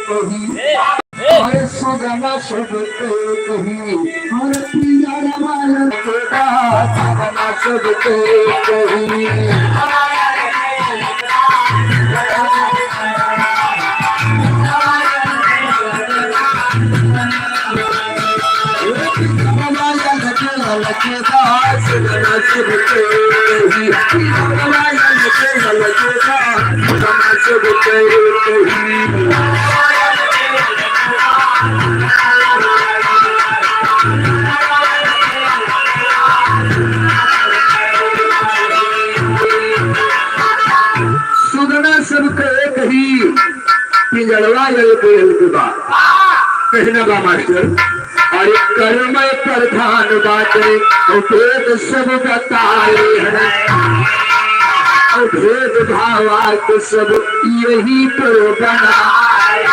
कही और सुगना सब कही और पिया रवाल के बात सुगना सब कही सुगना सबके एक ही पिंजड़वा कहना बा मास्टर और कर्म प्रधान बाटे भेद सब बताए और भेद भावात सब यही पर बनाए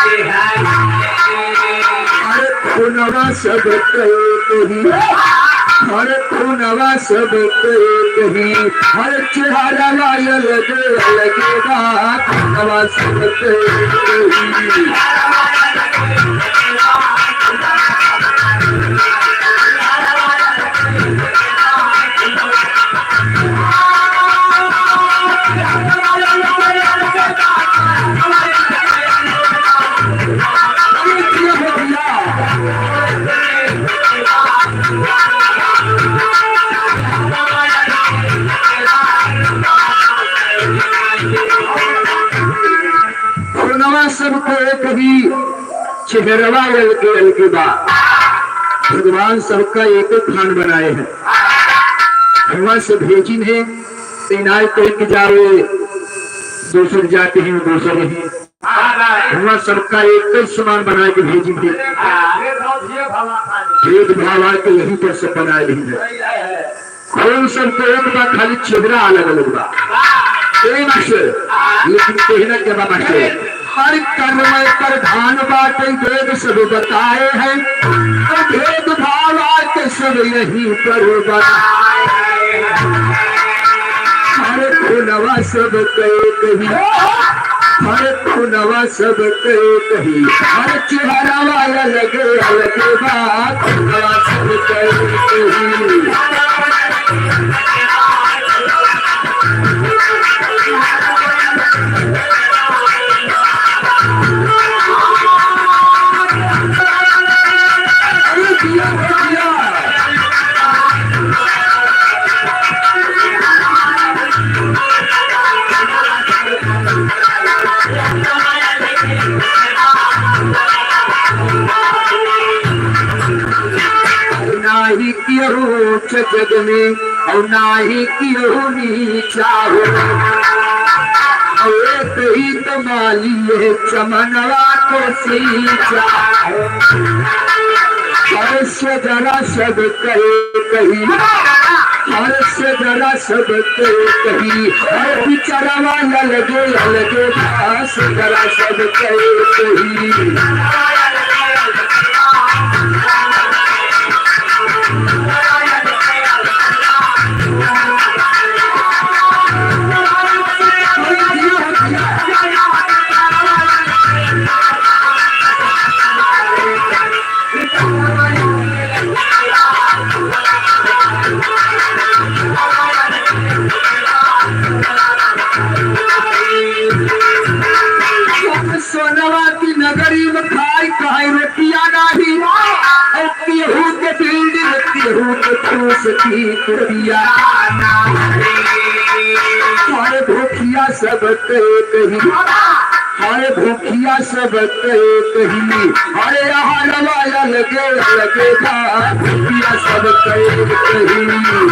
हर खुनवा सब कही हर खुनवा सब कही हर चेहरा लगेगा खुनवा सब कही सबको एक ही चेहरवा के बाद भगवान सबका एक खान बनाए हैं भगवान से भेजी है इनाय कह जावे दूसर जाते हैं दूसरे हैं भगवान सबका एक समान बना के भेजी है भेद भाव के यहीं पर सब बनाए है कौन सबको एक बात खाली चेहरा अलग अलग बा लेकिन कहना क्या बाबा हर कर्म प्रधान बाटे वेद सब बताए हैं भेद भाव के सब यहीं पर बनाए हर खुनवा सब कही हर खुनवा सब कही हर चेहरा वाला लगे बात खुनवा सब कही नाही कियो जग में और नाही कियो नीचा हो एक ही तो मालिए चमनवा को सींचा हर से जरा सब कही हर से जरा सब कही हर बिचरवा लगे घास जरा सब कही सोनवा की नगरी में खाई खाई रोटिया नहीं केहू के बिल्डिंग केहू के ठूस की कुटिया हर भूखिया सब कही हर भूखिया सब कही हरे हलवाया लगे भूखिया सब कही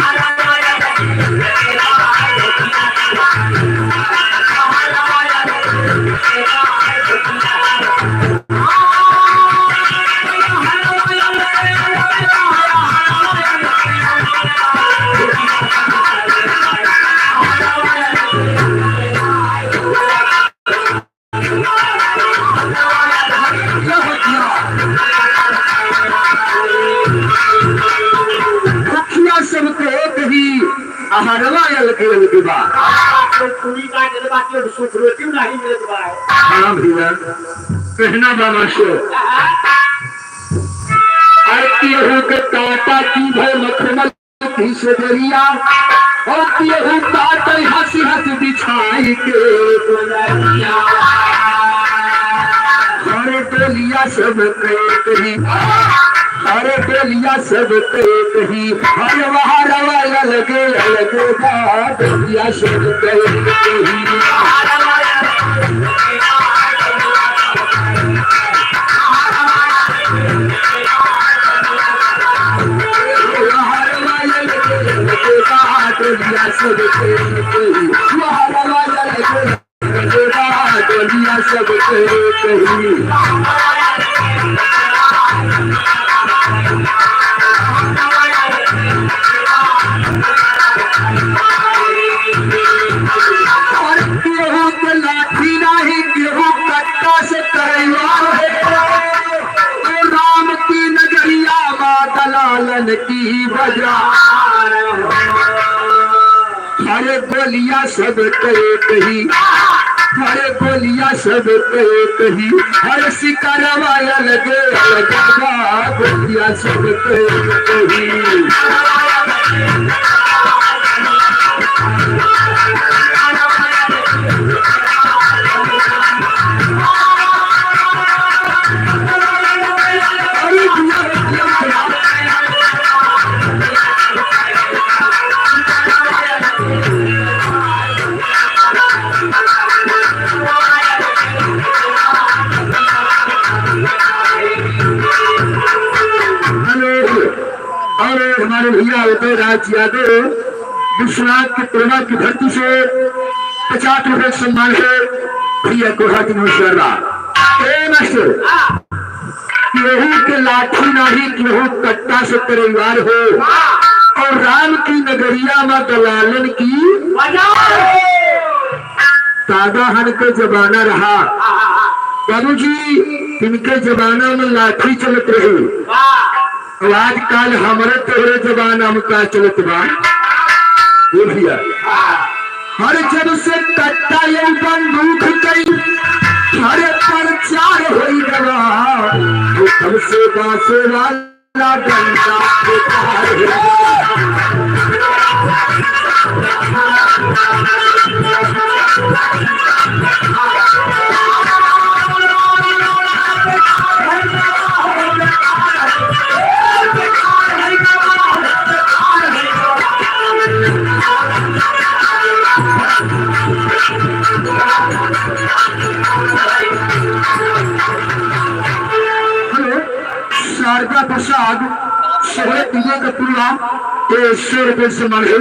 हाँ भैया कहना बाबा से गेहूं के काटा की भय मखमल की से दरिया और गेहूं काट हंसी हंस बिछाई के हरे डोलिया सब कही हरे डोलिया सब कही हरे वहां रवा लगे अलगे डोलिया सब कही डोलिया सब डोलिया सब कही गेहूं के लाठी नहीं गेहूं कट्टा से तैयार है राम की नगरिया माँ दलालन की बाजार हरे बोलिया सब कही हरे बोलिया सब कही हरे शिकारवा लगे लगा बोलिया सब कही हमारे भैया उदय राज यादव विश्वनाथ की प्रेमा की धरती से 50 रुपए सम्मान से भैया को हाथ नमस्कार गेहूं के लाठी नहीं गेहूं कट्टा से परिवार हो और राम की नगरिया में दलालन की दादा हन के जमाना रहा बाबू जी इनके जमाना में लाठी चलत रही आजकल हमारे तोहरे जमाना में का चलत बा भैया हर जब से कट्टा ये बंदूक कई हरे प्रचार हो गया तब से बासे वाला डंडा शारदा प्रसाद शहर पीने का पूरा 100 रुपये से मान है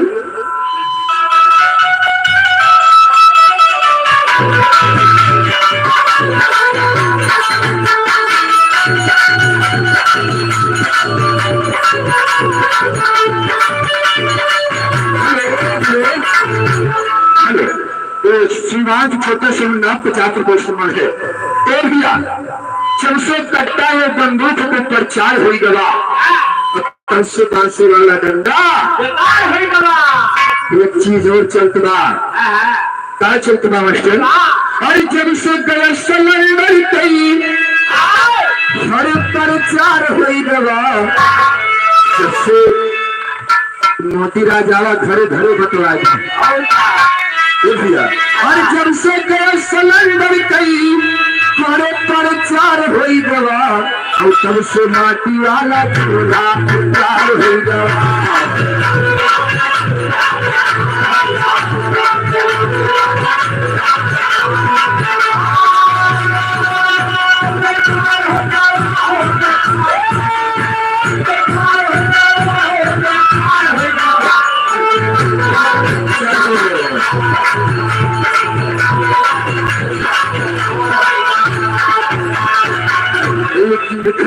श्रीमान छोटे से 50 रुपये से मान है और भैया जब से कट्टा ये बंदूक पे प्रचार हो गया से बांसे वाला डंडा एक चीज और चलतबा का चलतबा मास्टर और जब से गया सिलेंडर कई हर प्रचार हो गया सबसे मोती राजावा घरे घरे बतवा और जब से गया सिलेंडर कई हरे प्रचार हो गया और तब से माटी वाला चूल्हा प्रचार हो गया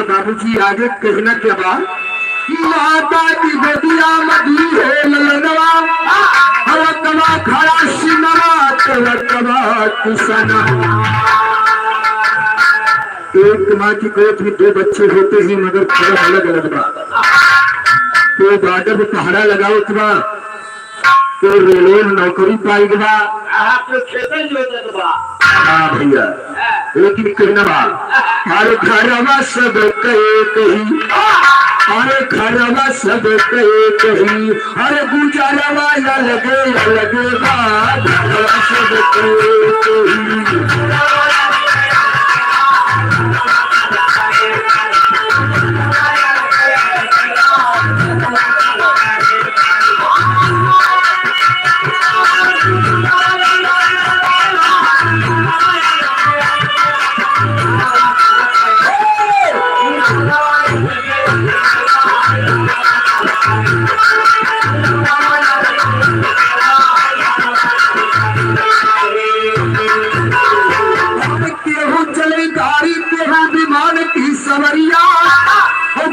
बाबू जी आगे कहना क्या बात माता की गोदिया मधी है ललनवा हवकवा खड़ा सिनवा तवकवा किसना एक माँ की गोद में 2 बच्चे होते हैं मगर थोड़ा अलग अलग बा तो बाडर पहाड़ा लगाओ तुम तो रेलवे में नौकरी पाई गया। आपको खेते जोतत बा। हाँ भैया, लेकिन कहना बा हर घरवा सब कहे कही, हर घरवा सब कहे कही, हर गुजारवा लगे लगे बा, घरवा सब कहे कही। केहू चले गाड़ी, केहू विमान की सवरिया,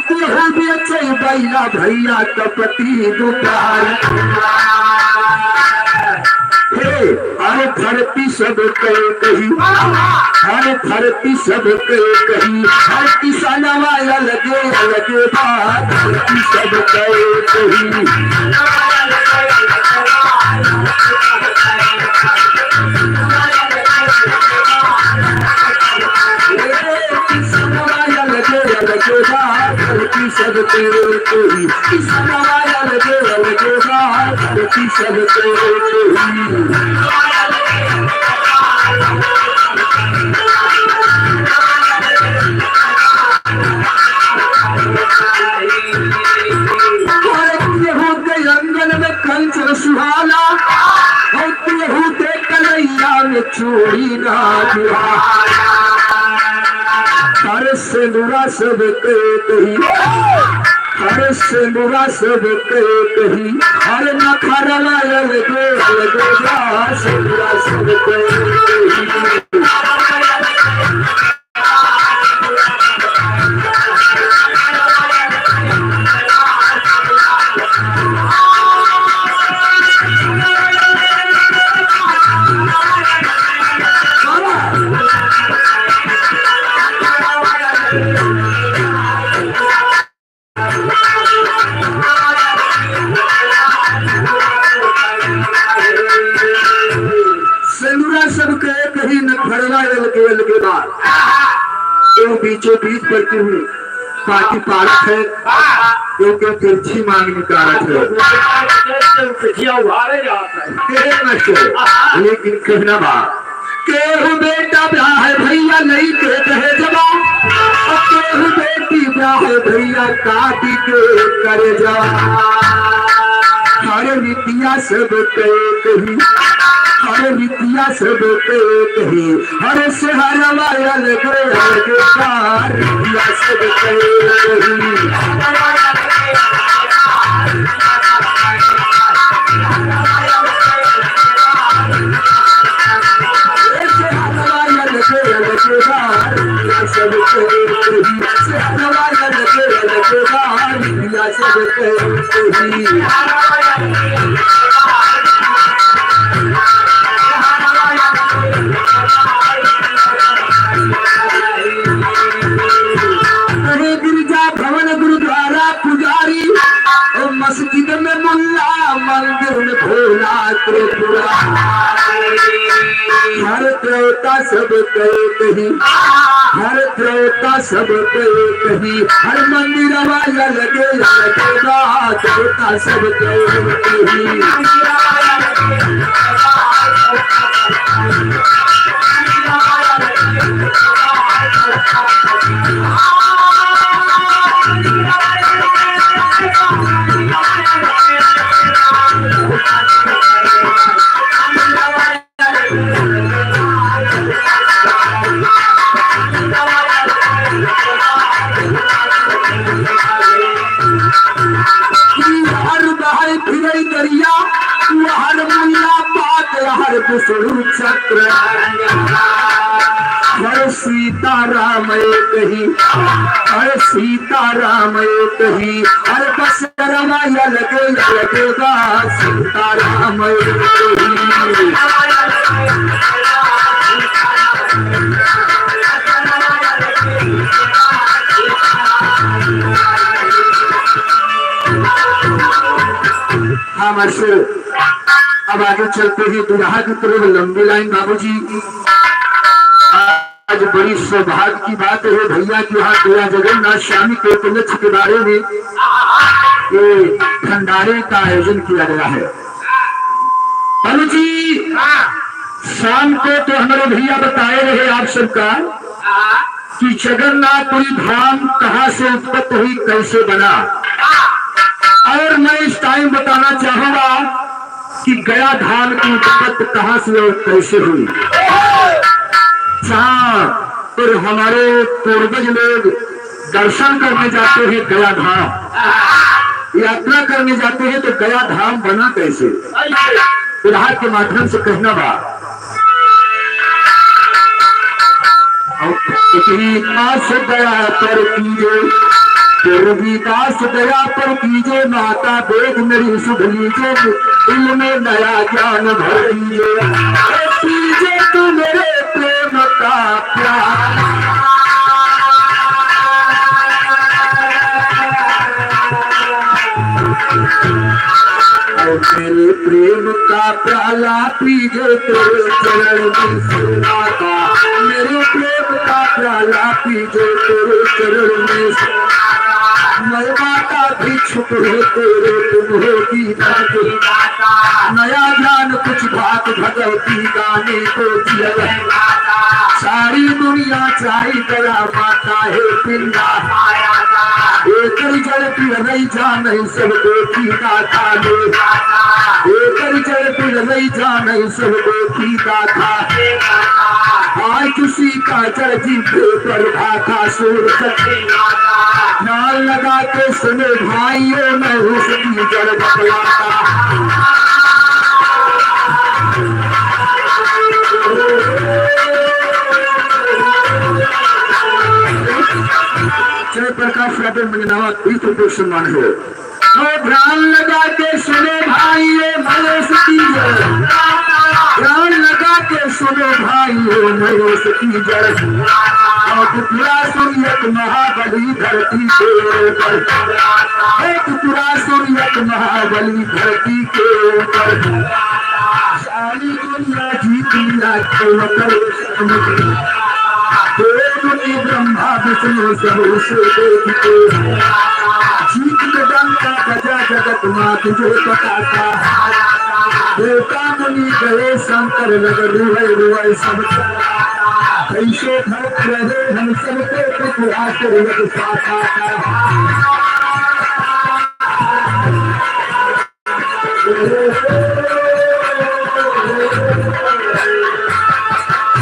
केहू बेचे बैला भैया कपटी दुकान। हर धरती सब कहे कही, हर धरती सब कहे कही, हर किसानवा लगे लगे बा, धरती सब कहे कही। धरती सब कहे कही, किसानवा लगे लगे बा, धरती सब कहे कही। अंगन में कंचन सुहाना, केहू दे कलैया में चूड़ी ना हर सिंदूरा सब कहे कही, हर सिंदूरा सब कहे कही, हर नखरवा लगे लगे बा, सिंदूरा सब कहे कही। सब कहे कहीं न खड़वा लगे बात, क्यों बीचों बीच पर क्यों पार्टी पारक है, क्योंकि तिरछी मांग निकारत है। लेकिन कहना बा केहू बेटा ब्याह है भैया नहीं के कहे जवा, केहू बेटी ब्याह है भैया काटी के करे जा। हर विद्या सब कहे कही, हर विद्या सब कहे कही, हर से हरवा लगे लगे बा, विद्या सब कहे कही। सब कहे कही, से हरवा लगे लगे बा, विद्या सब कहे कही। गिरजा भवन गुरुद्वारा पुजारी, मस्जिद में मुल्ला, मंदिर में भोला त्रिपुरा। हर देवता सब कहे कही, हर देवता सब कहे कही, हर मंदिर वाला लगे लगे बा, देवता सब कहे कही। दरिया हर मुल्ला पात हर दुसरू चक्र, हर सीताराम कही, हर सीताराम कही, हर बसरमा लगे लगे बा, सीताराम कही। हमारे अब आगे चलते हैं दुल्हा की तरफ। लंबी लाइन बाबूजी। आज बड़ी सौभाग्य की बात है भैया की यहाँ दया जगन्नाथ स्वामी के उपलक्ष्य के बारे में ये भंडारे का आयोजन किया गया है। बाबूजी शाम को तो हमारे भैया बताए रहे आप सबका कि जगन्नाथपुरी धाम कहाँ से उत्पत्ति हुई, कैसे बना। और मैं इस टाइम बताना चाहूंगा कि गया धाम की उत्पत्ति कहाँ से और कैसे हुई। जहाँ फिर हमारे पूर्वज लोग दर्शन करने जाते हैं गया धाम, यात्रा करने जाते हैं, तो गया धाम बना कैसे, उदाहरण के माध्यम से कहना बा। दास दया पर कीजे, पूर्वी दास दया पर कीजे, माता वेद मेरी सुध लीजे, दिल में नया ज्ञान भर लीजे तू मेरे प्रेम का प्यार। मेरे प्रेम का प्याला पीजे तेरे चरण में से माता, मेरे प्रेम का प्याला पीजे तेरे चरण में से। मैं माता भी छुप है तेरे, तुम होगी नया ज्ञान कुछ बात भगवती गाने को जिया। सारी दुनिया चाही गया माता है पिंडा, एक जल पिल नहीं जान सब गोपी गाथा ले, एक जल पिल नहीं जान सब गोपी गाथा। आज किसी का जल जीते पर भाखा सूर नाल लगा के सुने भाइयों में उसकी जल बतलाता। जय प्रकाश यादव मंजनावा 20 रुपये सम्मान है। ध्यान लगा के सुने भाइयों मैं उसकी जल, ध्यान लगा के सुनो भाइयों मैं उसकी जल। पूरा सूर्य महाबली धरती के ऊपर, एक पूरा सूर्य महाबली धरती के ऊपर। सारी दुनिया जीत लिया देवनी ब्रह्मा विष्णु सब उसे देखते, जीत के डंका बजा जगत माँ तुझे पता था। देवता मुनि गए शंकर नगर रुए सब, कैसे भक्त रहे हम सबके टुकड़ा कर साथा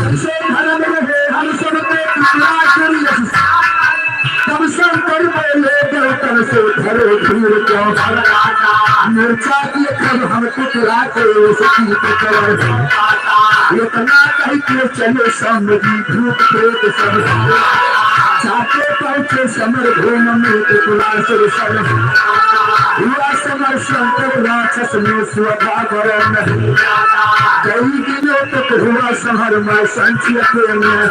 हम सबके टुकड़ा कर तब शंकर बोले देवतन से धरो धीर क्यों मूर्छा की कब हम टुकड़ा करे उसकी पकड़। इतना कह के चले समझी भूत प्रेत सब, जाके पहुंचे समर भूम में टुकड़ा से सब। हुआ समर शंकर राक्षस में स्वधा गरम, कई दिनों तक हुआ समर में संचित में।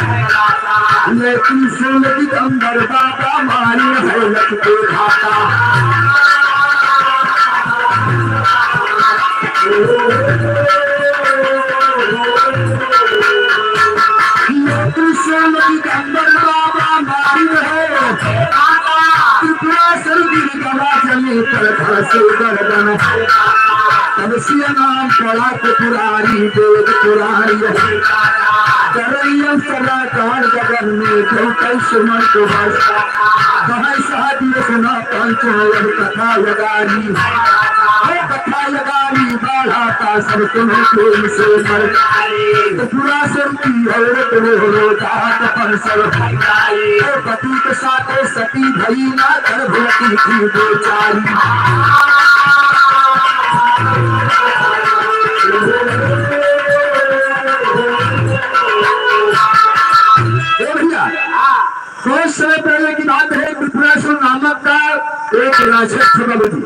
लेकिन सुन दिगंबर बाबा मारी है लटके घाटा। कृष्ण दिगंबर बाबा मारी है त्रिपुरा सर्दी गला जमी पर धसे गर्दन। तब से नाम पड़ा पुरारी वेद पुरारी, करैया सलाकार जगन में जो कैसमर को बसता। कहाँ शादी सुना पंचोर कथा लगानी, कथा लगानी बढ़ाता सब तुम्हें प्रेम से मर। पूरा सर्दी औरत हो जात पंसर, पति के साथ सती भई ना गर्भवती थी बेचारी। कुछ समय पहले की बात है, त्रिपुरासुर नामक का एक राक्षस था बाबूजी।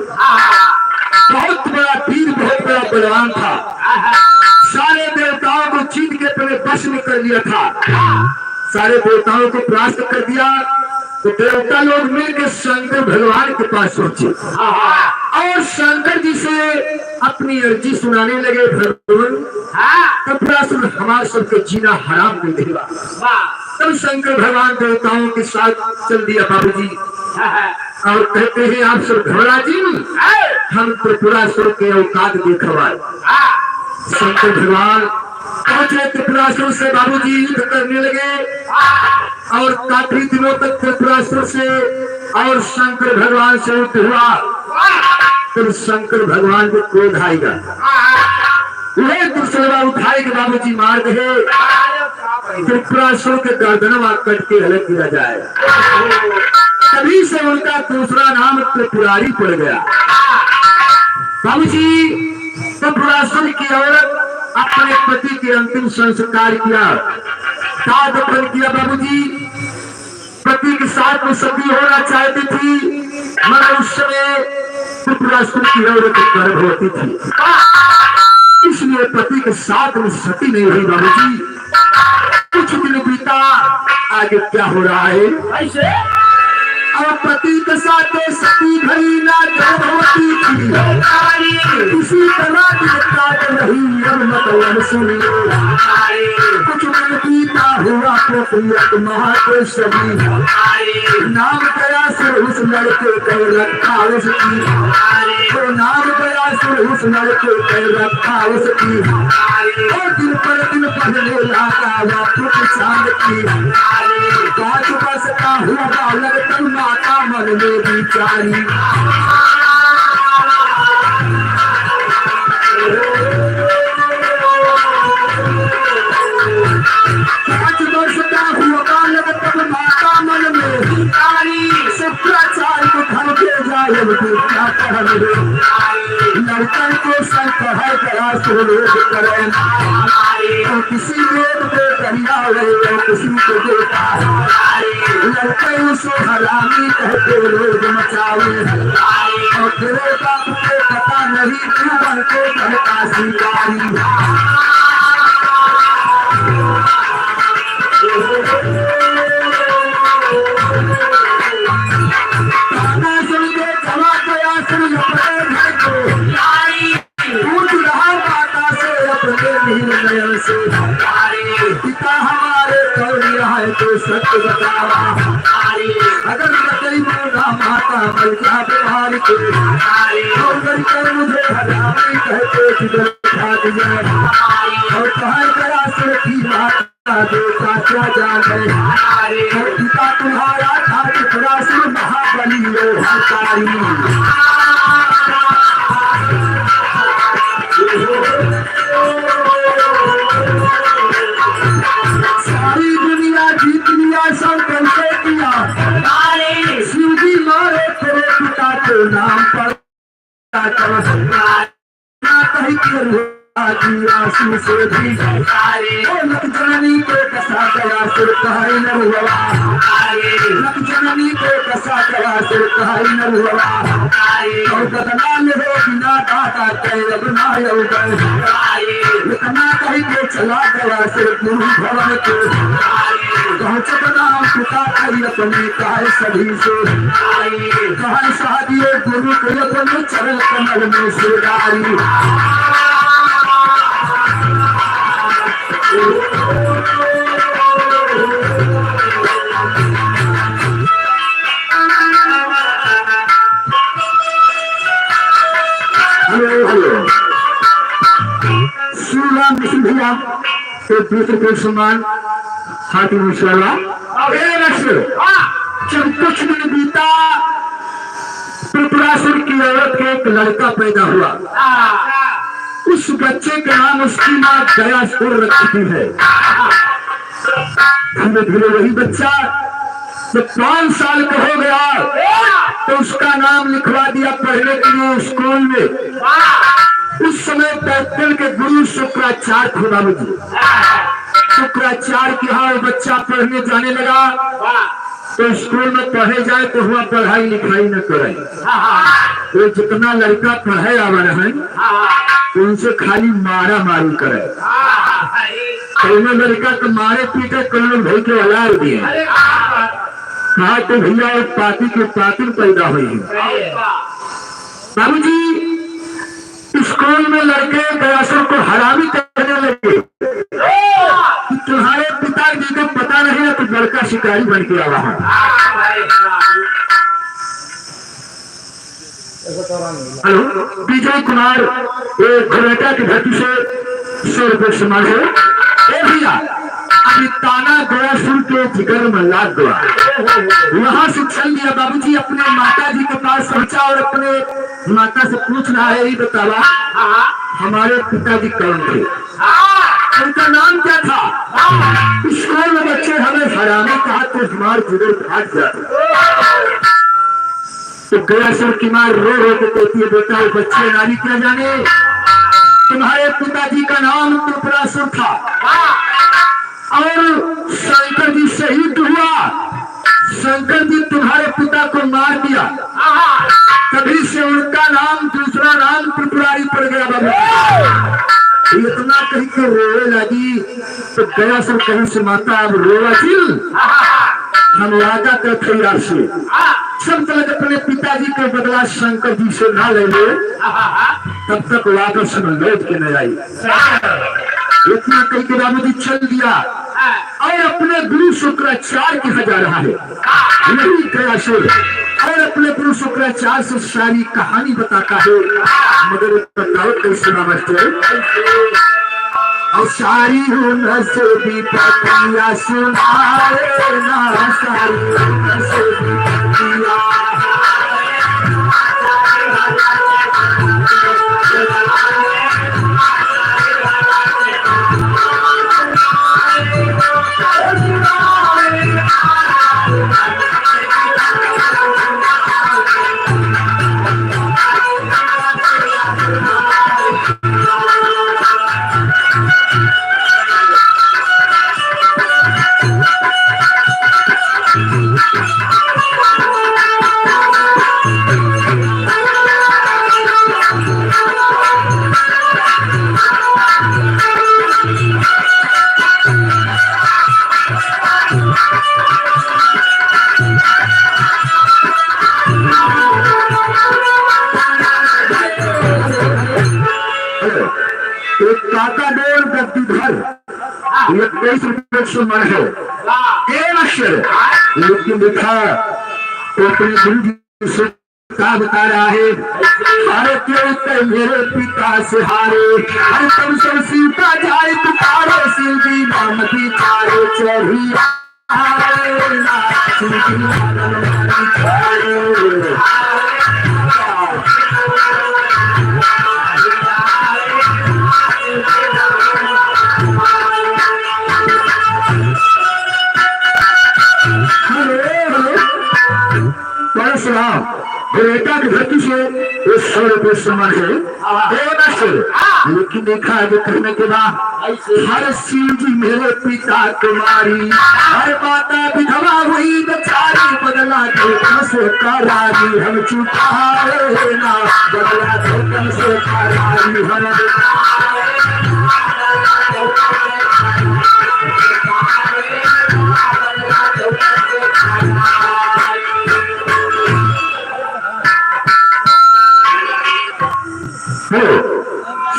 बहुत बड़ा वीर, बहुत बड़ा बलवान था। सारे देवताओं को चीन के पहले वश में कर लिया था। सारे देवताओं को परास्त कर दिया तो देवता लोग मिलकर शंकर भगवान के पास पहुंचे। और शंकर जी से अपनी अर्जी सुनाने लगे। भगवान कपिलासुर हमारे सबके जीना हराम कर देगा। तब शंकर भगवान देवताओं के साथ चल दिया बाबूजी और कहते हैं आप सब घबरा जी, हम त्रिपुरासुर के औकात देखवाए। शंकर भगवान पहुंचे त्रिपुरासुर से बाबूजी, युद्ध करने लगे और काफी दिनों तक त्रिपुरासुर से और शंकर भगवान से युद्ध हुआ। फिर शंकर भगवान को क्रोध आएगा, वह दुर्सलवा उठाए के बाबूजी मार दे, त्रिपुरासुर के गर्दनवा कट के अलग किया जाए। तभी से उनका दूसरा नाम त्रिपुरारी पड़ गया। बाबूजी त्रिपुरासुर की औरत अपने पति के अंतिम संस्कार किया, दाद अर्पण किया। बाबूजी पति के साथ में सती होना चाहती थी, मगर उस समय त्रिपुरासुर की औरत गर्भवती थी, इसलिए पति के साथ में सती नहीं हुई। बाबूजी कुछ दिन बीता, आगे क्या हो रहा है ऐसे? और पति के साथ सती भरी ना गर्भवती थी, इसी तरह कर रही अब मतलब सुनी। कुछ दिन बीता हुआ तो महादेव सभी नाम गया सिर उस लड़के कर रखा उसकी, तो नाम गया सिर उस लड़के कर रखा उसकी। और दिन पर दिन पढ़ने लगा पुत्र चांद की, 5 वर्ष का हुआ बालक तब माता मन में बिचारी। 5 वर्ष का हुआ बालक तब माता मन में बिचारी। शुक्राचार्य को घर पे जाए क्या कर लड़कन को संकट करा सुलोक करें, और किसी लोग को दरिया और किसी को देता लड़के उसे हरामी कहते लोग मचावे। और तेरे बाप को पता नहीं जीवन को कहता शिकारी। पिता हमारे कौड़िया है तो सत्य बतावा, अगर बतई बोला माता मल क्या व्यवहार के कर मुझे हरामी कहते किधर खा दिया। और कहा गया सिर की माता देता क्या जाने, और पिता तुम्हारा था त्रिपुरासुर महाबली लो हंकारी। सारी दुनिया जीत लिया, सब कैसे किया शिव जी मारे तेरे पिता के नाम पर आंसू से भी लक जननी को कसा गया सिर कहाई न हुआ, लक जननी को कसा गया सिर कहाई न हुआ। और बदला ले बिना दाता के अब ना इतना कही के चला गया सिर गुरु भवन के। पहुंचना पिता कही अपने कहे सभी से, कहे शादी गुरु को अपने चरण कमल में सिरदारी। श्रीराम भैया तो दूसरे को सम्मान हाथी मुशाला। जब कुछ दिन बीता, त्रिपुरासुर की औरत के एक लड़का पैदा हुआ। उस बच्चे का नाम उसकी मां गयासुर रखती है। धीरे धीरे वही बच्चा जब 5 साल का हो गया तो उसका नाम लिखवा दिया पढ़ने के लिए स्कूल में। उस समय पैदल के गुरु शुक्राचार्य थे बाबूजी। शुक्राचार्य के यहाँ बच्चा पढ़ने जाने लगा तो स्कूल में पढ़े जाए तो हुआ पढ़ाई लिखाई न करे। तो जितना लड़का पढ़े आवा है उनसे खाली मारा मारी करे। तो लड़का को मारे पीटे कौन भाई के अलार दिए। कहा तो भैया एक पाती के पातिल पैदा हुई है। बाबूजी स्कूल में लड़के गयासुर को हरामी करने लगे कि तुम्हारे पिताजी को पता नहीं है तो लड़का शिकारी बन के आवा है। हेलो, विजय कुमार एक घरेटा की धरती से 100 रुपये सम्मान है। भैया अभी ताना गयासुर के जिगर में लाद गया, वहां से चल दिया। बाबूजी अपने माता जी के पास पहुंचा और अपने माता से पूछ रहा है, ये बतावा हमारे पिताजी कौन थे, उनका नाम क्या था। स्कूल में बच्चे हमें हराने कहा तो हमारे जिगर फाट गया। तो गयासुर की मां रो रो के कहती है, बेटा वो बच्चे नारी क्या जाने, तुम्हारे पिताजी का नाम त्रिपुरासुर था और शंकर जी शहीद हुआ, शंकर जी तुम्हारे पिता को मार दिया, तभी से उनका नाम दूसरा नाम त्रिपुरारी पड़ गया। बाबू इतना कहीं के रोने लगी तो गयासुर कहीं से माता अब रोवा चिल, हम वादा करते यार से सब तक अपने पिताजी के बदला शंकर जी से ना ले ले तब तक वापस में लौट के न आई। इतना कहीं के बाबूजी चल दिया और अपने गुरु शुक्राचार्य के जा रहा है, नहीं गयासुर, और अपने गुरु शुक्राचार्य से सारी कहानी बताता है। मगर बताओ कैसे मास्टर, और सारी हुनर से भी पतिया सुनाए ना, सारी हुनर से भी पतिया काका डोर गद्दीधर 21 रुपये सम्मान है। लेकिन देखा तो अपने गुरु जी से क्या बता रहा है, अरे क्यों मेरे पिता से हारे, अरे तुम सब सीता जाए पुकारो, सिंधी नाम की चारो चढ़ी बेटा की धरती से 100 रुपये सम्मान है। लेकिन देखा है कहने के बाद हर शिव जी मेरे पिता कुमारी, हर माता विधवा हुई बेचारी, बदला धोखा से करारी हम चुकाए ना, बदला धोखा से करारी हम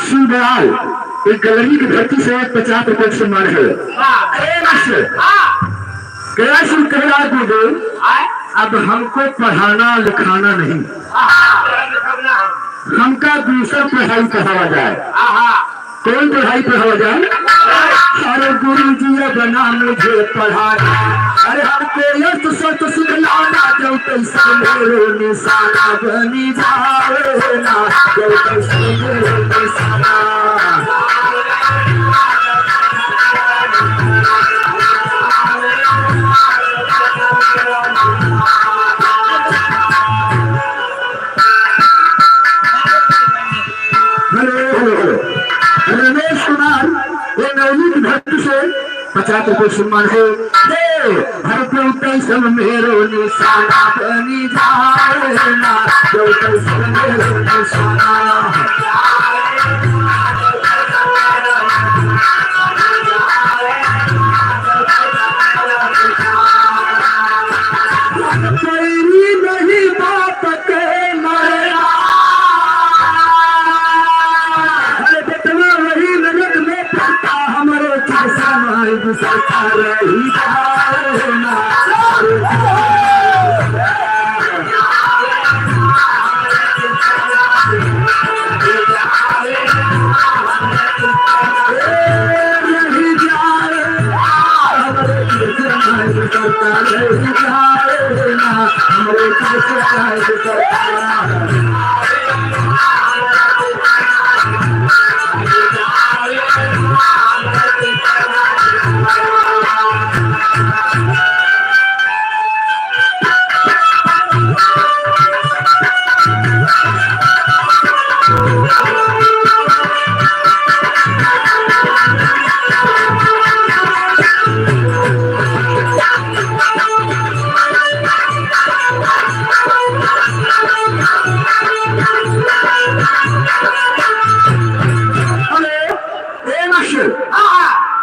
शिवदयाल एक गलरी की धरती से 50 रुपये सम्मान है। गयासुर कह रहा गुरुदेव अब हमको पढ़ाना लिखाना नहीं, हमका दूसरा पढ़ाई पढ़ावा जाए। कौन पढ़ाई पढ़ावा जाए? अरे गुरु जी बना मुझे पढ़ाना, अरे हमको यश सत सिखलाना, जो कैसे मेरे निशाना बनी जाए ना, जो कैसे मेरे निशाना। रमेश कुमार ये नवनी की धरती से 50 रुपये सम्मान है। भर सब मेरो निशाना बनी जाए ना, जो कैसे मेरो निशाना। नहीं बाप के मरना हमरे कैसे चाहे सरकार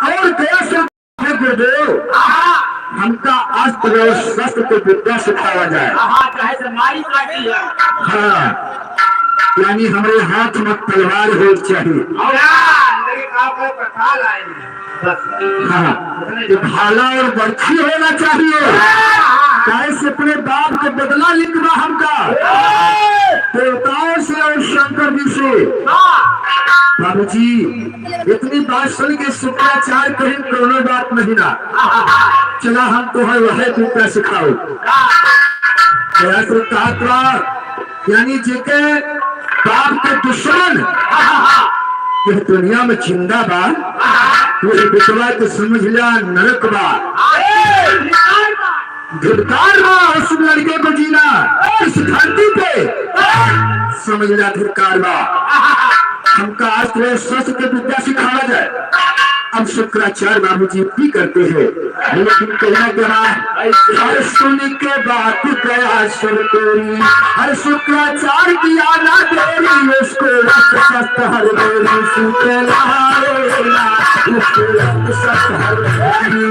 और कैसे गुरुदेव हमका अस्त्र और शस्त्र को विद्या सिखाया जाए। चाहे से मारी काटी है हाँ, यानी हमारे हाथ में तलवार हो चाहिए। लेकिन आपको कथा लाएंगे बस। हाँ, तो भाला और बर्छी होना चाहिए। कैसे अपने बाप को बदला लिखना हमका देवताओं से और शंकर जी से। बाबू जी इतनी बात सुन के शुक्राचार्य कहीं कोनो बात नहीं ना। चला हम तो है वह विद्या सिखाओ। यानी जेके बाप के दुश्मन यह दुनिया में जिंदा बा, ये विधवा तो समझ लिया नरक बा, धिक्कार बा उस लड़के को जीना इस धरती पे, समझ लिया धिक्कार बा। हमका अस्त्र शस्त्र की विद्या सिखाया जाए। अब शुक्राचार्य बाबू जी भी करते हैं, लेकिन कहना क्या हर सुन के बात गया सुर तेरी, हर शुक्राचार्य की आना तेरी उसको रक्त शस्त्र हर देरी सूखे लाएगा, उसको रक्त शस्त्र हर देरी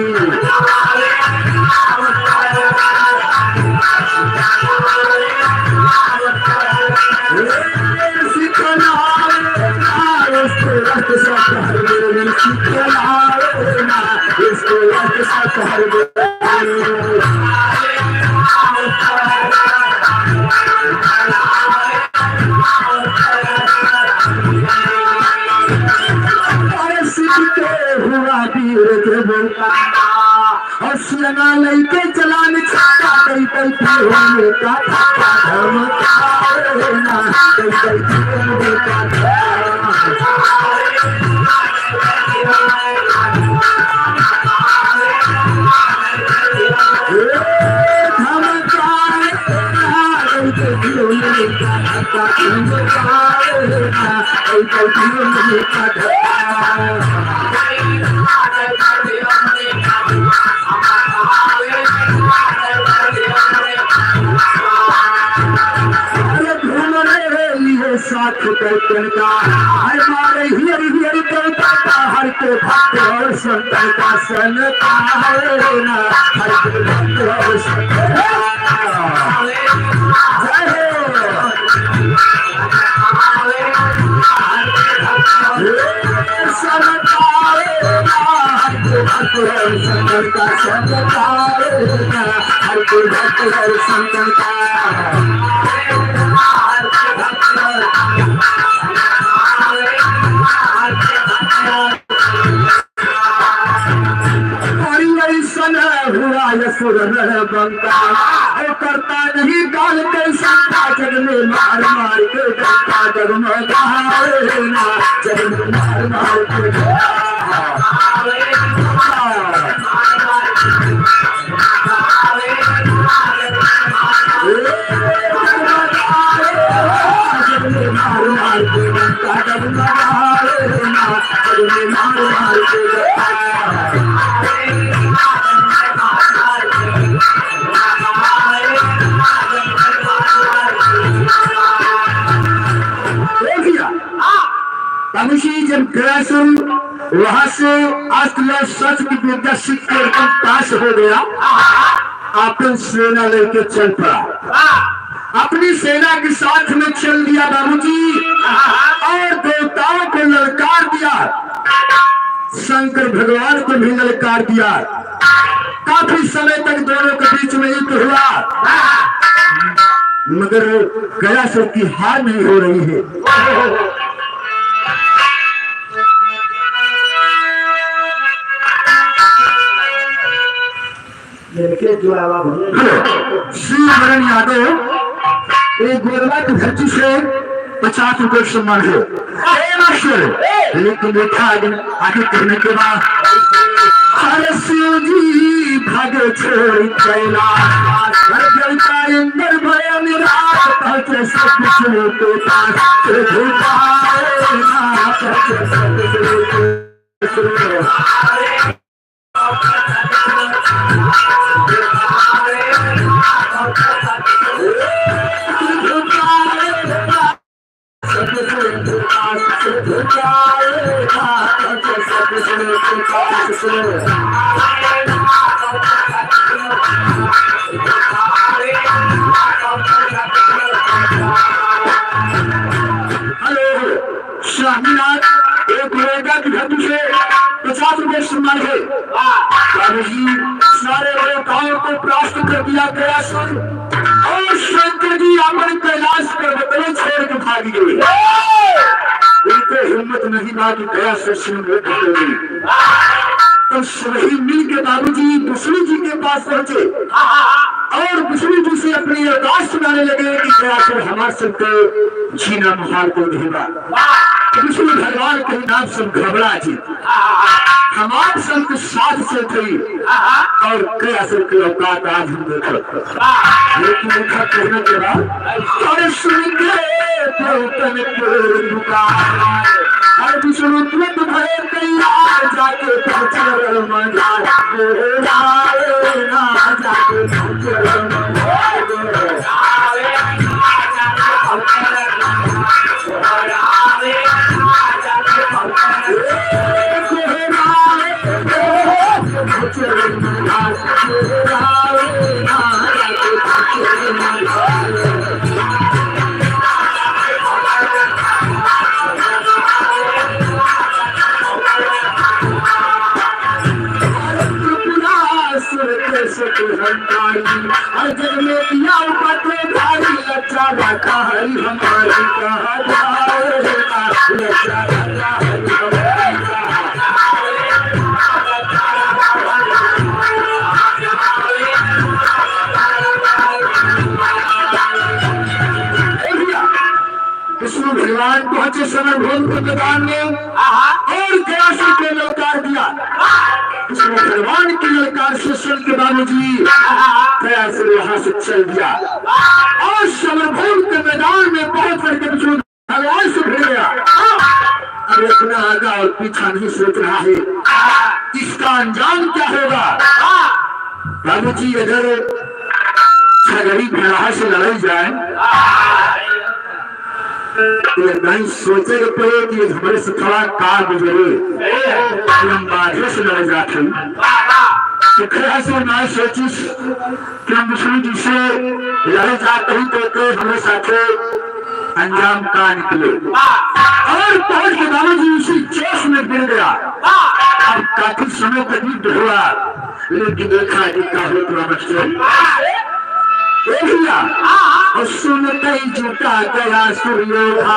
और सियाना लैके चलान छक्का कई कई होने का धर्म का कई कई का साथ का हर मारे हियर हियर देवता का हर के भक्त और संतन का सन का ना हर के भक्त और संतन का हर के भक्त और संतन का हुआ यसुर बनता करता नहीं काल कैसा जग में मार मार के डरता जग में जग में मार मार के जब गया सुन वहां से अस्त्र शस्त्र की विद्या सीख के एकदम पास हो गया, अपन सेना लेके चल पड़ा, अपनी सेना के साथ में चल दिया बाबूजी, और देवताओं को ललकार दिया, शंकर भगवान को भी ललकार दिया। काफी समय तक दोनों के बीच में युद्ध हुआ, मगर गयासुर की हार नहीं हो रही है। श्री वरण यादव एक गोरवा की धरती से 50 रुपये सम्मान है लेकिन देखा आगे करने के बाद जी भाग छोड़ कैलाश अंदर भया निराश सब के पास स्वामीनाथ एक रोजा की धरती से 50 रुपये सम्मान है जी सारे देवताओं को प्राप्त कर दिया गया सुन और शंकर जी अपने कैलाश पर बतले छोड़ के भाग गए उनको हिम्मत नहीं ना कि गया से तो सभी मिल के बाबूजी विष्णु जी के पास पहुंचे और विष्णु जी से अपनी अरदास सुनाने लगे कि गया से हमारे सबको जीना मुहाल को देगा विष्णु भगवान के नाम सब घबरा जी हमारे सबके साथ से थी और कया सब की औकात आज हम देखो लेकिन उनका कहने के बाद सुन और विष्णु तुरंत भरे तैयार जाके पहुंचे जग में दिया पत्र भारी लच्चा रखा हरी हमारी कहा लच्चा रखा विष्णु भगवान पहुंचे समय भोग के मैदान में और कैलाश को ललकार दिया विष्णु भगवान की ललकार से सुन के बाबूजी कैलाश यहाँ से चल दिया और समरभूम के मैदान में पहुंच करके विष्णु भगवान से भिड़ गया अब इतना आगा और पीछा नहीं सोच रहा है इसका अंजाम क्या होगा बाबूजी अगर छगड़ी भेड़ा से लड़ाई जाए नहीं सोचेगा पड़े कि हमारे से थोड़ा कार गुजरे हम बाहर से लड़ जाते तो खैर से मैं सोचिस कि हम विष्णु जी से लड़ जाते ही तो हमारे साथ अंजाम का निकले और पहुंच के बाबा जी उसी जोश में गिर गया अब काफी समय तक युद्ध हुआ लेकिन देखा जितना हो तो अवश्य और सुनते ही जुटा गया सूर्योधा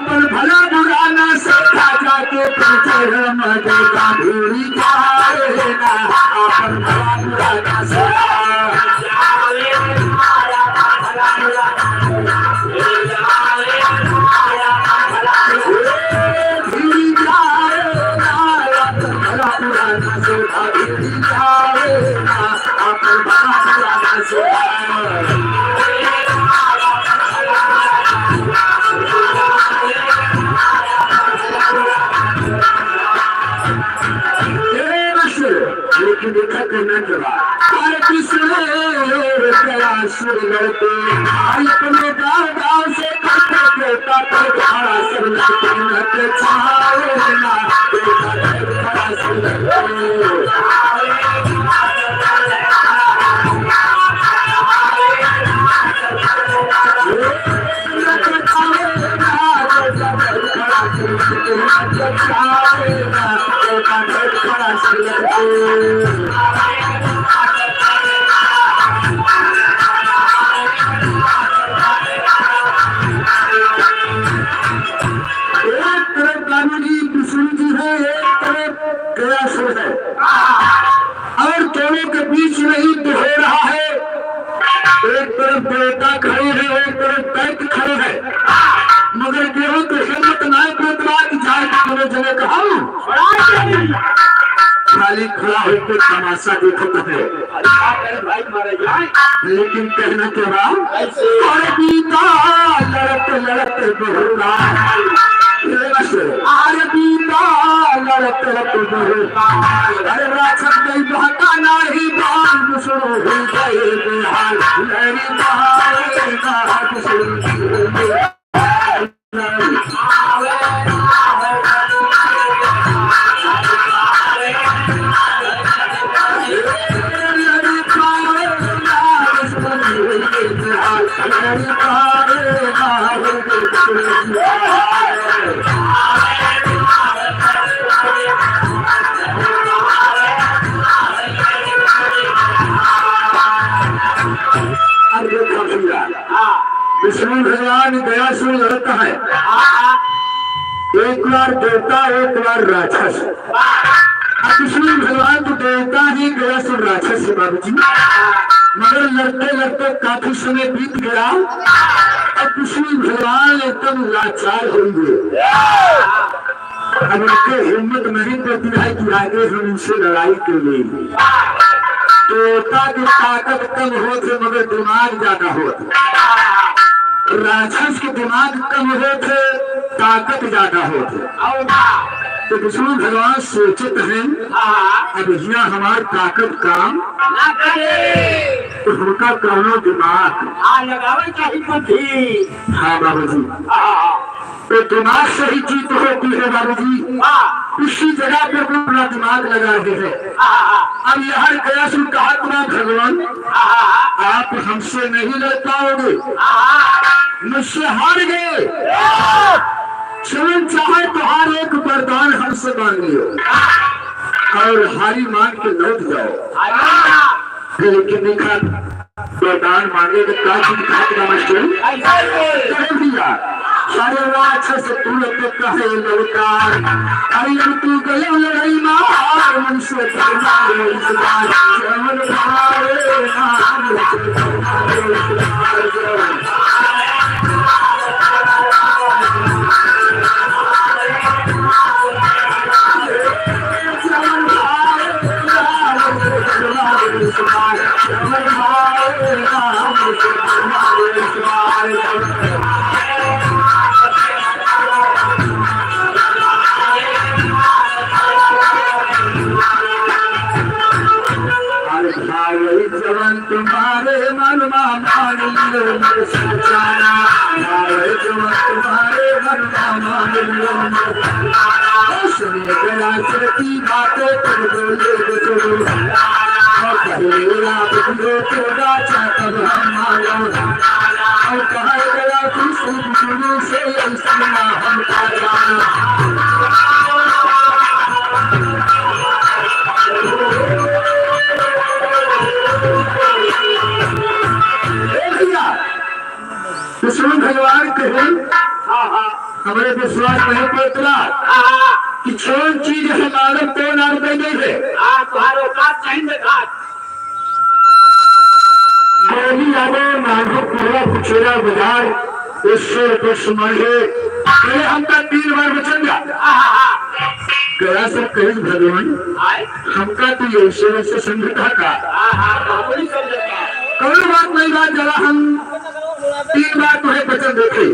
पर भला बुरा ना सीखा जाके पहुंचे मजेगा भूरी जाएगा अपन भला बुरा ना लेकिन देखा करना चला लड़ते अपने गाँव से और दोनों के बीच में युद्ध हो रहा है तरफ देवता खड़े हैं, एक तरफ दैत्य खड़े हैं, मगर गेहूं तो हिम्मत ना कोतरा की जाए तो जगह कहा खाली खड़ा होकर तमाशा देखता है। भाई मारे जाए लेकिन कहना क्या रहा और बीता लड़त लड़त बहुरा आर बीता लड़त लड़त बहुरा अरे राक्षस गई बहका नाही बाल सुनो हो गए बेहाल मेरी बहार का सुनो विष्णु भगवान दया से लड़ता है, एक बार देवता एक बार राक्षस। विष्णु भगवान तो देवता ही गया सो राक्षस है बाबू जी, मगर लड़ते लड़ते काफी समय बीत गया। अब विष्णु भगवान एकदम लाचार हो गए, अब उनके हिम्मत नहीं पड़ती है कि आगे हम इनसे लड़ाई कर लेंगे। देवता की ताकत कम होते मगर दिमाग ज्यादा होते, राक्षस के दिमाग कम होते ताकत ज्यादा होते। तो विष्णु भगवान सोचते हैं अब यहाँ हमारी ताकत काम ना करे तो उनका कौनो दिमाग लगावे चाहिए बुद्धि। हाँ बाबू जी, तो दिमाग से ही जीत होती है बाबू जी। उसी जगह पे अपना दिमाग लगा रहे हैं। अब यहाँ गया सुन कहा तुम्हारा भगवान आप हमसे नहीं लड़ पाओगे, मुझसे हार गए, चलो चाहे तुहार एक वरदान हमसे मांग लियो और हारी मान के लौट जाओ। लेकिन देखा वरदान मांगे तो क्या चीज खाते भैया सारे राक्षस तू कहे लड़कार अरे तू गए लड़ाई मार मनुष्य जवन तुम्हारे मन मान लो सचारा, जवन तुम्हारे मन मान लो सुनिए गया चलती बातें तुम बोले चलो थोड़ा चाहब हमारा और कहा गया तुम शुरू से सुना हमका जाना। विष्णु भगवान कहे हमारे विश्वास नहीं पड़ता कि कौन चीज है मानव कौन आदमी नहीं है। तुम्हारे औकात चाहिए गोली आगे माधो पूरा कुचेरा बाजार ईश्वर को समझे हमका 3 बार बचन गया सब कहे भगवान हमका तो ईश्वर से समझता का कोई बात नहीं बात जरा हम 3 बार तुम्हें वचन देखे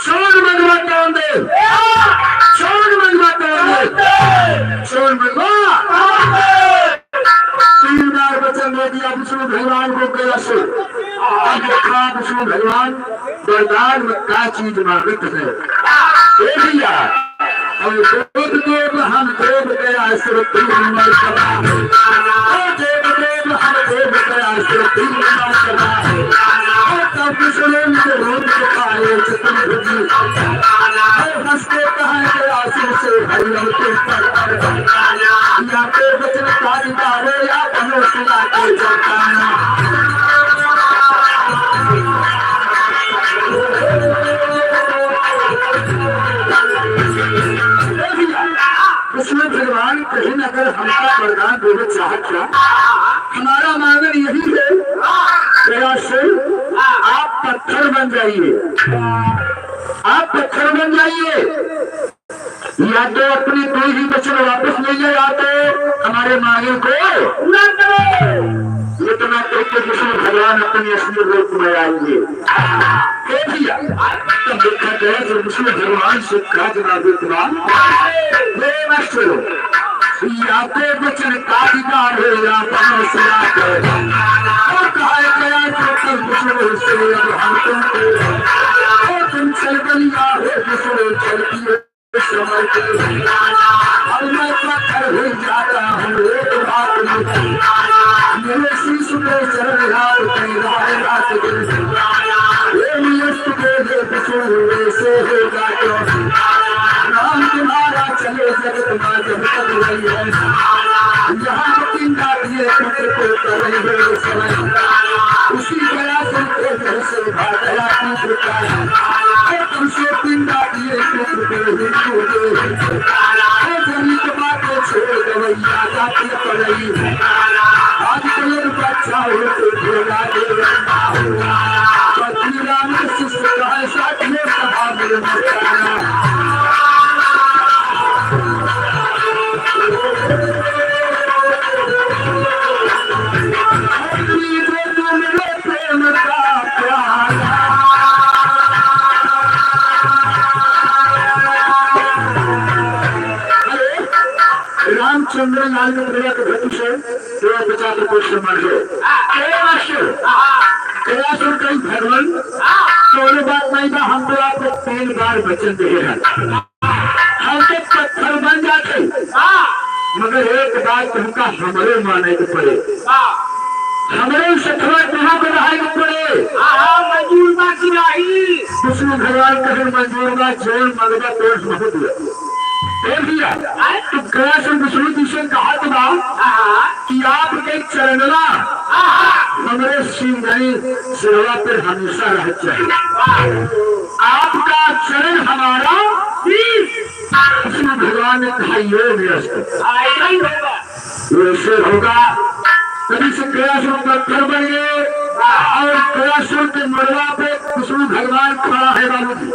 चोर मनवा कौन दे, चोर मनवा कौन दे, चोर मनवा 3 बार वचन दे दिया विष्णु भगवान को गया से। अब देखा विष्णु भगवान वरदान में क्या चीज मांगत है भैया और देव देव हम देव गया सिर्फ 3 नंबर सभा देव देव हम देव गया सिर्फ 3 नंबर सभा हंसते कहा आंसू से हरियम या तो बचन कारिगारे या भरोसा के जताना। विष्णु भगवान कहीं अगर हमका वरदान देना चाहता हमारा मांगन यही है गया से जाइए, आप पत्थर बन जाइए, या तो अपने कोई भी बच्चों वापस ले जाए, या तो हमारे मांगे को पूरा करो। इतना करके कृष्ण भगवान अपने असली रूप में आएंगे। तो भैया तब देखा गया जब कृष्ण भगवान से कहा जनाब आपको वचन का अधिकार है, और कहा गया तुम चल बलिया हो कृष्ण चलती है समय के, और मैं पत्थर हो जाता हूँ एक बात मेरे शीश को चल रहा रात से होगा नाम तुम्हारा चले जगत मां जब तक रही है, यहाँ चिंता दिए पुत्र को कर रही है समय, उसी तरह तुमको घर से भागया पुत्र का, तुमसे पिंडा दिए पुत्र को हिंदू जनित बातें छोड़ गवैया जाती पड़ई, आज कल बच्चा हो तो भोला देगा पत्नी राम शिष्य का साथ में सभा में रामचंद्र लाल में प्रिया के भक्ति से 50 रुपये सम्मान है। कैलाशुर कई भगवान तो बात नहीं था, हम तो आपको 3 बार वचन दे हैं, हम तो पत्थर बन जाते, मगर एक बात हमका हमारे माने के पड़े, हमारे सथवा कहाँ पर रहा के पड़े, मंजूर बाकी नहीं। विष्णु भगवान कहे मंजूर का जोर मगदा तोड़ बहुत दिया तो कैलाशुर विष्णु जी से कहा कि आपके चरणला हमारे सिंगनी सेवा पर हमेशा रह चाहिए, आपका चरण हमारा विष्णु भगवान ने कहा योग वैसे होगा, तभी से कैलाशुर पत्थर बन गए, और कैलाशुर के मरवा पे विष्णु भगवान खड़ा है, बाबू जी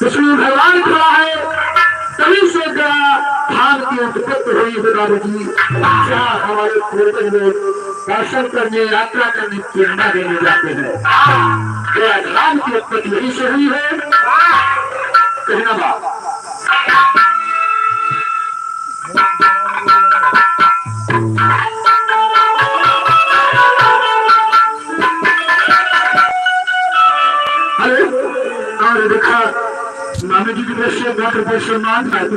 विष्णु भगवान खड़ा है, तभी से गया धाम की उत्पत्ति हुई है बाबू जी, जहाँ हमारे पूर्वज लोग दर्शन करने यात्रा करने प्रेरणा देने जाते हैं, गया धाम की उत्पत्ति यही से हुई है। कहना बात और देखा मामी जी की तरफ से 10 रुपये सम्मान हेलो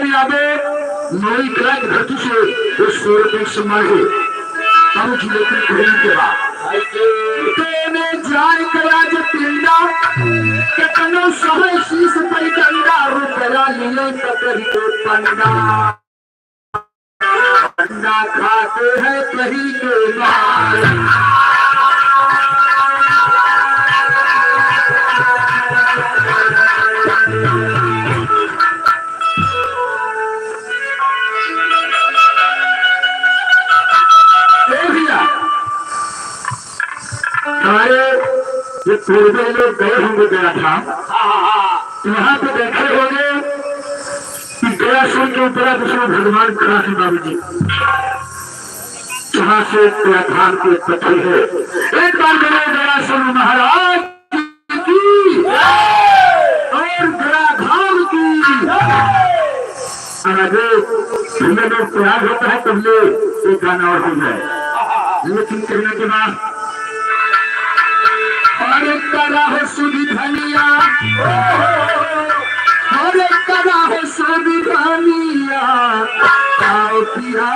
यादव नई कला की धरती से 100 रुपये सम्मान है बाबू जी, लेकिन घूमने के बाद जान करा जो पिंडा कितनो समय शीश पर डंडा रुपया लिए कतरी को पंडा अंडा खाते हैं कहीं के बाहर, हमारे ये पूर्व लोग गए होंगे गया था, यहाँ पे देखे होंगे कि गया सुन के ऊपर विष्णु भगवान खड़ा है बाबू जी, जहाँ से धाम की उत्पत्ति है। एक बार बोले गया सुन महाराज की और गया धाम की, अगर भैया लोग तैयार होता है तब ले एक गाना और हो जाए, लेकिन कहने के बाद हरे करा हो सुधी धनिया, हरे करा हो सुधी धनिया, आओ पिया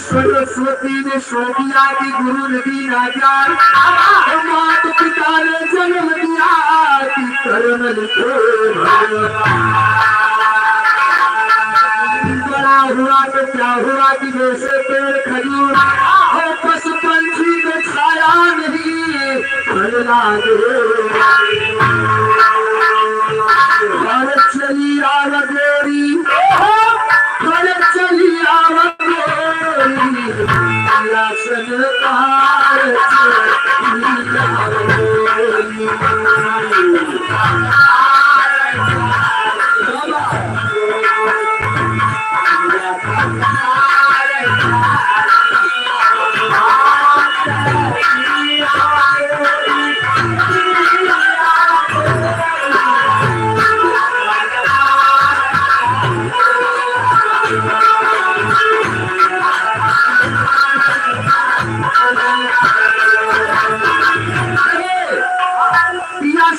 सरस्वती ने सो दिया कि गुरु नदी ना जाए, मात पिता ने जन्म दिया कि कर्म लिखो। बड़ा हुआ तो क्या हुआ कि जैसे पेड़ खजूर और पशु पंछी को छाया नहीं फल लागे। चली आवगोरी, चली आवगोरी, सरकार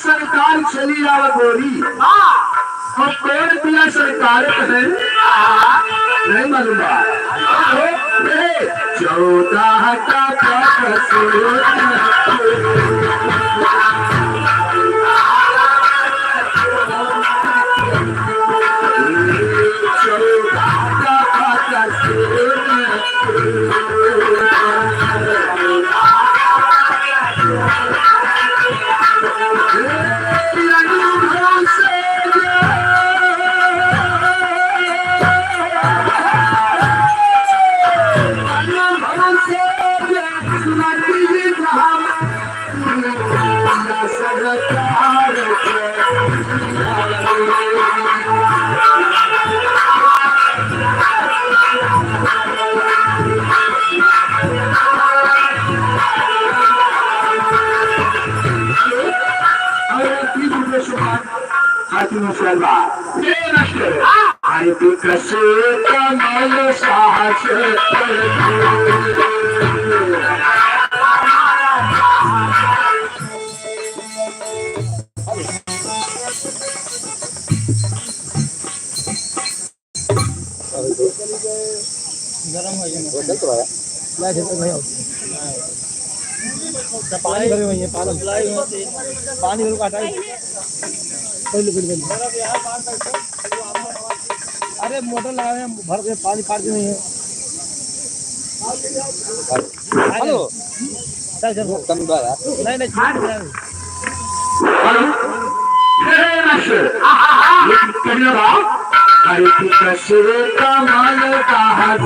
सरकार चली आवा गोरी और पेड़ पिया सरकार है नहीं मालूम। 14 का अरे तू कैसे कमाल साहस पानी भरे हुए हैं पानी पानी भर काटा अरे मोटर लगा रहे हैं भर के पानी काट नहीं है हेलो नहीं नहीं हेलो अरे मास्टर ये करने का अरे तू कैसे कमाल का हाथ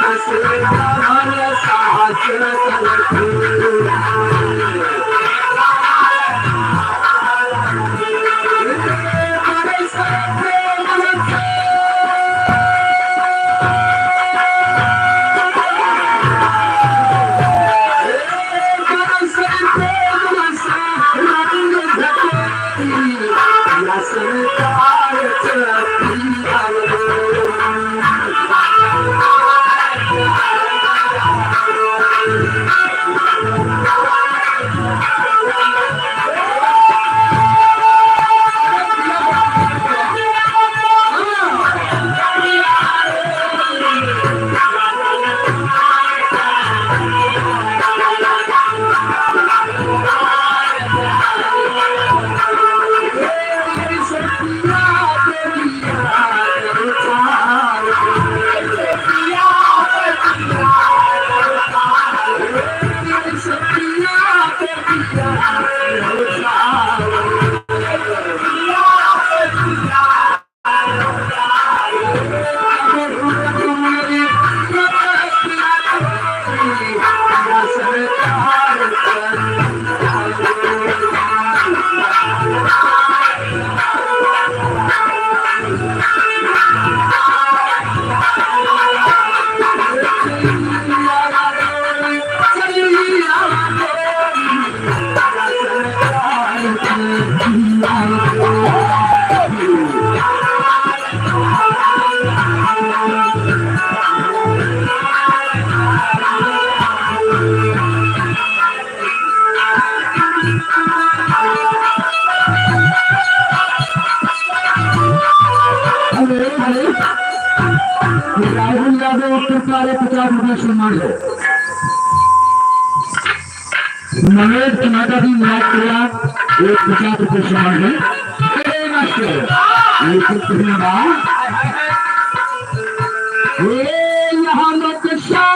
कैसे कमाल का हाथ राहुल यादव के सारे 50 रुपये सम्मान है मनोज टमाटा भी मिला किया एक 50 रुपये सम्मान है यहाँ मत शाह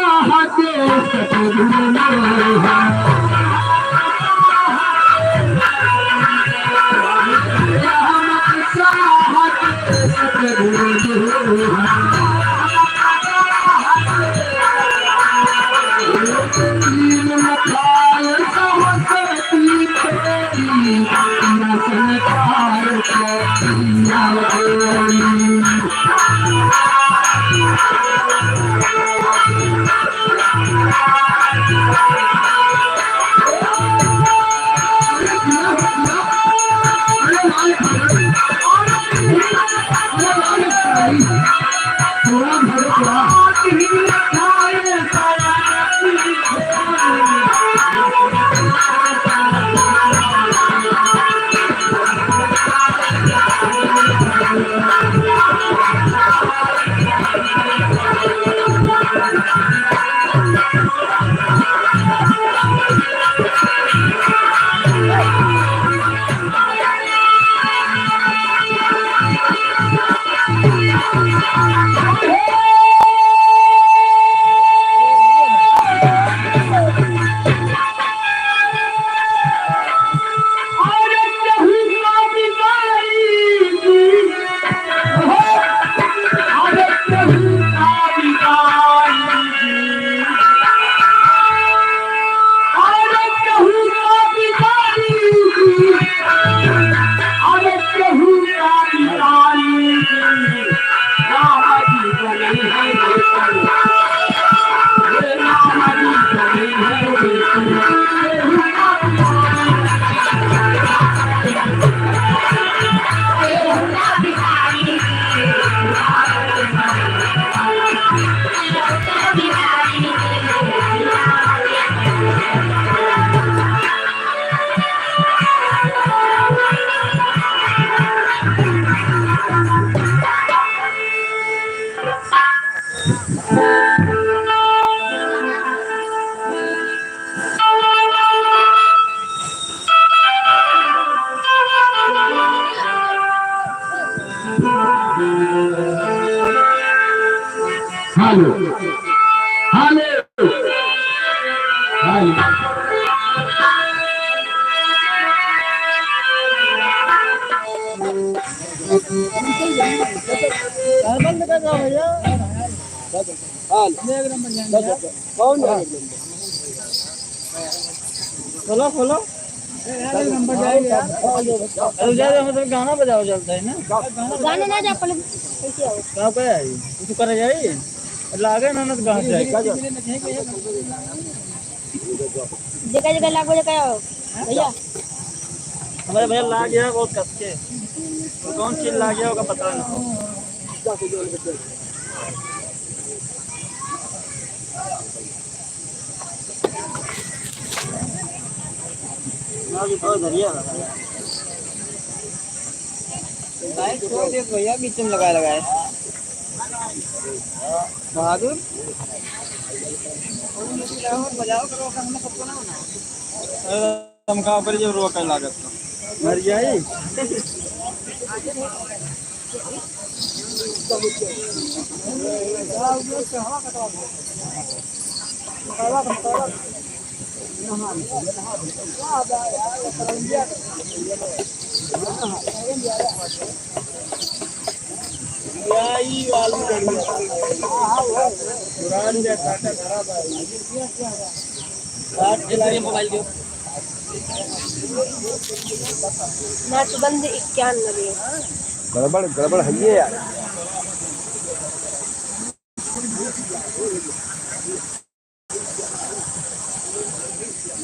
हेलो हेलो हेलो बंद कर दो भैया कौन खोलो खोलो नंबर जाएगा अरे जाए मतलब गाना बजाओ चलता है ना गाने ना जा पहले कैसे आओ कहाँ पे आई तू कर जाई लागे ना तो कहाँ जाए जगह जगह लागो जगह आओ भैया हमारे भैया लाग गया बहुत कस के तो कौन चीज लाग गया होगा पता नहीं भैया बीच में लगा लगाए बहादुर हम कहाँ पर जब रोका लागत मर जाए मोबाइल दो नाच बंद 91 गड़बड़ गड़बड़ है ये यार